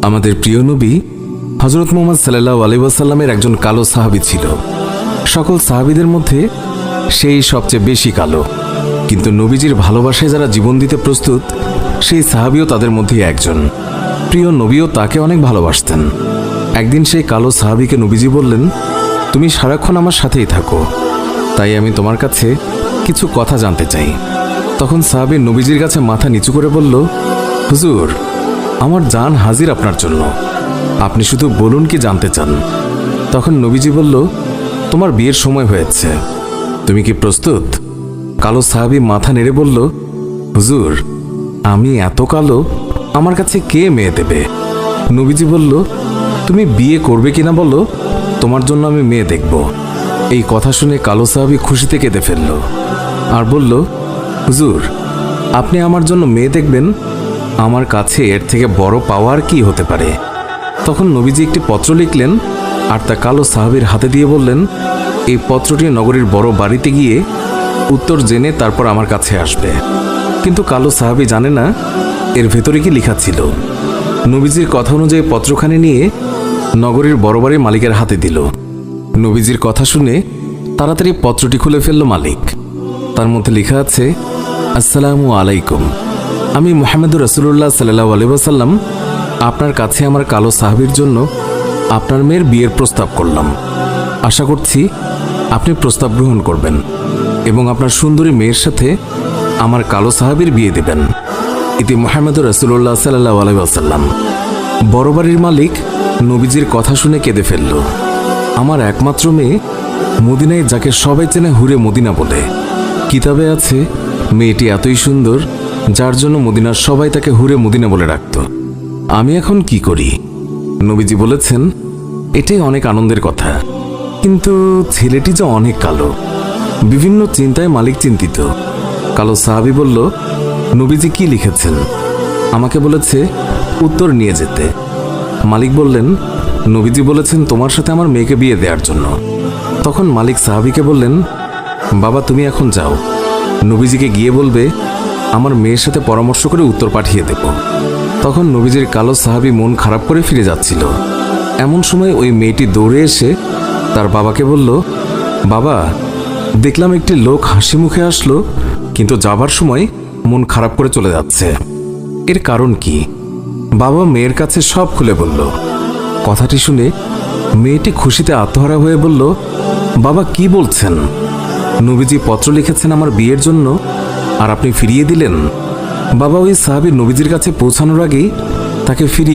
আমাদের প্রিয় নবী হযরত মুহাম্মদ সাল্লাল্লাহু আলাইহি ওয়াসাল্লামের একজন কালো সাহাবী ছিল। সকল সাহাবীদের মধ্যে সেই সবচেয়ে বেশি কালো, কিন্তু নবীজির ভালোবাসায় যারা জীবন দিতে প্রস্তুত সেই সাহাবীও তাদের মধ্যে একজন। প্রিয় নবীও তাকে অনেক ভালোবাসতেন। একদিন সেই কালো সাহাবীকে নবীজি বললেন, তুমি সারাক্ষণ আমার সাথেই থাকো, তাই আমি তোমার কাছে কিছু কথা জানতে চাই। তখন সাহাবী নবীজির কাছে মাথা নিচু করে বলল, হুজুর, আমার জান হাজির আপনার জন্য, আপনি শুধু বলুন কি জানতে চান। তখন নবীজি বলল, তোমার বিয়ের সময় হয়েছে, তুমি কি প্রস্তুত? কালো সাহাবী মাথা নেড়ে বলল, হুজুর, আমি এত কালো, আমার কাছে কে মেয়ে দেবে? নবীজি বলল, তুমি বিয়ে করবে কিনা বলো, তোমার জন্য আমি মেয়ে দেখব। এই কথা শুনে কালো সাহাবী খুশিতে কেঁদে ফেলল আর বলল, হুজুর, আপনি আমার জন্য মেয়ে দেখবেন, আমার কাছে এর থেকে বড় পাওয়ার কি হতে পারে? তখন নবীজি একটি পত্র লিখলেন আর তা কালো সাহাবীর হাতে দিয়ে বললেন, এই পত্রটি নগরীর বড় বাড়িতে গিয়ে উত্তর জেনে তারপর আমার কাছে আসবে। কিন্তু কালো সাহাবী জানে না এর ভেতরে কি লেখা ছিল। নবীজির কথা অনুযায়ী পত্রখানি নিয়ে নগরীর বড় বাড়ির মালিকের হাতে দিল। নবীজির কথা শুনে তাড়াতাড়ি পত্রটি খুলে ফেলল মালিক। তার মধ্যে লেখা আছে, আসসালামু আলাইকুম, আমি মুহাম্মদুর রাসূলুল্লাহ সাল্লাল্লাহু আলাইহি ওয়াসাল্লাম আপনার কাছে আমার কালো সাহাবীর জন্য আপনার মেয়ের বিয়ের প্রস্তাব করলাম। আশা করছি আপনি প্রস্তাব গ্রহণ করবেন এবং আপনার সুন্দরী মেয়ের সাথে আমার কালো সাহাবীর বিয়ে দেবেন। ইতি মুহাম্মদুর রাসূলুল্লাহ সাল্লাল্লাহু আলাইহি ওয়াসাল্লাম। বড় বাড়ির মালিক নবীজির কথা শুনে কেঁদে ফেলল। আমার একমাত্র মেয়ে, মদিনায় যাকে সবাই চেনে হুরে মদিনা বলে। কিতাবে আছে মেয়েটি এতই সুন্দর যার জন্য মদিনার সবাই তাকে হুরে মদিনা বলে ডাকত। আমি এখন কি করি? নবীজি বলেছেন, এটাই অনেক আনন্দের কথা, কিন্তু ছেলেটি যে অনেক কালো। বিভিন্ন চিন্তায় মালিক চিন্তিত। কালো সাহাবী বলল, নবীজি কি লিখেছেন? আমাকে বলেছে উত্তর নিয়ে যেতে। মালিক বললেন, নবীজি বলেছেন তোমার সাথে আমার মেয়েকে বিয়ে দেওয়ার জন্য। তখন মালিক সাহাবীকে বললেন, বাবা, তুমি এখন যাও, নবীজিকে গিয়ে বলবে আমার মেয়ের সাথে পরামর্শ করে উত্তর পাঠিয়ে দেব। তখন নবীজির কালো সাহাবী মন খারাপ করে ফিরে যাচ্ছিল। এমন সময় ওই মেয়েটি দৌড়ে এসে তার বাবাকে বলল, বাবা, দেখলাম একটি লোক হাসি মুখে আসলো, কিন্তু যাবার সময় মন খারাপ করে চলে যাচ্ছে, এর কারণ কি? বাবা মেয়ের কাছে সব খুলে বলল। কথাটি শুনে মেয়েটি খুশিতে আত্মহারা হয়ে বলল, বাবা, কি বলছেন? নবীজি পত্র লিখেছেন আমার বিয়ের জন্য, আর আপনি ফিরিয়ে দিলেন? বাবা ওই সাহাবী নবীজির কাছে পৌঁছানোর আগেই তাকে ফিরিয়ে